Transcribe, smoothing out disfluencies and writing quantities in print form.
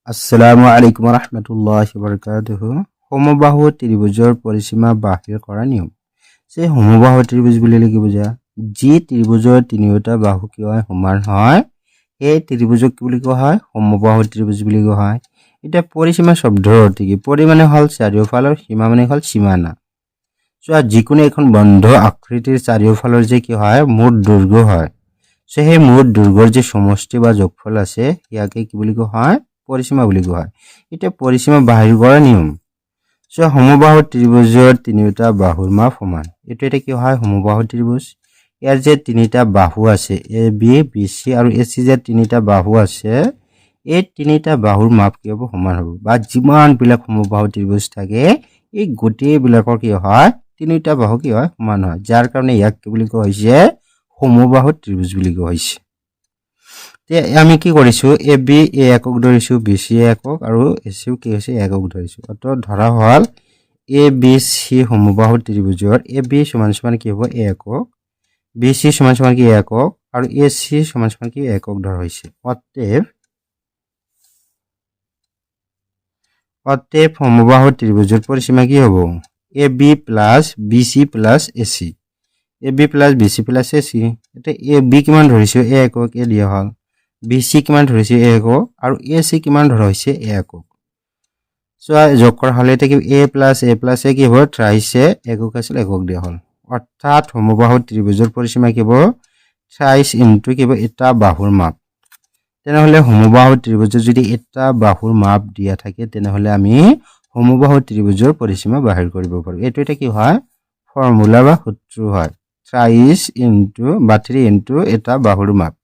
আসসালামু আলাইকুম ৰহমতুল্লাহি ওয়া বাৰাকাতুহু। সমবাহু ত্ৰিভুজৰ পৰিসীমা বাহিৰ কৰা নিয়ম। সেই সমবাহু ত্ৰিভুজ বুলিলে কি বুজা? যি ত্ৰিভুজৰ তিনিওটা বাহু কি হয় সমান হয়, এই ত্ৰিভুজক কি বুলি কোৱা হয়? সমবাহু ত্ৰিভুজ বুলি কোৱা হয়। এটা পৰিসীমা শব্দৰ অৰ্থ কি? পৰি মানে হল চাৰিওফালৰ, সীমা মানে হল সীমানা। যিকোনো এখন বন্ধ আকৃতিৰ চাৰিওফালৰ যে কি হয় মুঠ দৈৰ্ঘ্য হয়। সেই মুঠ দৈৰ্ঘ্যৰ যে সমষ্টি বা যোগফল আছে ইয়াকে কি বুলি কোৱা হয়? পৰিসীমা বুলি কোৱা হয়। এটা পৰিসীমা বাহিৰ কৰা নিয়ম। সমবাহু ত্ৰিভুজৰ তিনিটা বাহুৰ মাপ সমান। এটা কি হয় সমবাহু ত্ৰিভুজ। ইয়াৰ যে তিনিটা বাহু আছে এ বি বি সি আৰু এ সি যে তিনিটা বাহু আছে, এই তিনিটা বাহুৰ মাপ কি হ'ব সমান হ'ব। বা যিমান বিলাক সমবাহু ত্ৰিভুজ থাকে এই গোটেই বিলাকৰ কি হয় তিনিটা বাহু কি হয় সমান হয়। যাৰ কাৰণে ইয়াক কি বুলি কোৱা হৈছে সমবাহু ত্ৰিভুজ বুলি কোৱা হৈছে। আমি কি কৰিছো এ বি এ একক ধৰিছো, বি সি একক আৰু এ সিও কি হৈছে একক ধৰিছো। অৰ্থাৎ ধৰা হল এ বি সি সমবাহু ত্ৰিভুজৰ এ বি সমান সমান কি হ'ব এ একক, বি সি সমান সমান কি একক আৰু এ সি সমান সমান কি একক ধৰা হৈছে। অতএব সমবাহু ত্ৰিভুজৰ পৰিসীমা কি হ'ব? A B plus B C plus A C. A B plus B C plus A C. এতিয়া এ বি কিমান ধৰিছো এ একক এ দিয়া হল, বি সি কিমান ধৰিছে এ একক আৰু এ সি কিমান ধৰা হৈছে এ একক। যোগ কৰা হলে এটা কি এ প্লাস এ কি হ'ব 23 একক আছিল একক দিয়া হল। অৰ্থাৎ সমবাহু ত্ৰিভুজৰ পৰিসীমা কি হ'ব 23 ইনটু কি হ'ব এটা বাহুৰ মাপ। তেনেহলে সমবাহু ত্ৰিভুজৰ যদি এটা বাহুৰ মাপ দিয়া থাকে তেনেহলে আমি সমবাহু ত্ৰিভুজৰ পৰিসীমা বাহিৰ কৰিব পাৰো। এইটো এটা কি হয় ফৰ্মুলা বা সূত্ৰ হয় 23 ইনটু বা 3 ইনটু এটা বাহুৰ মাপ।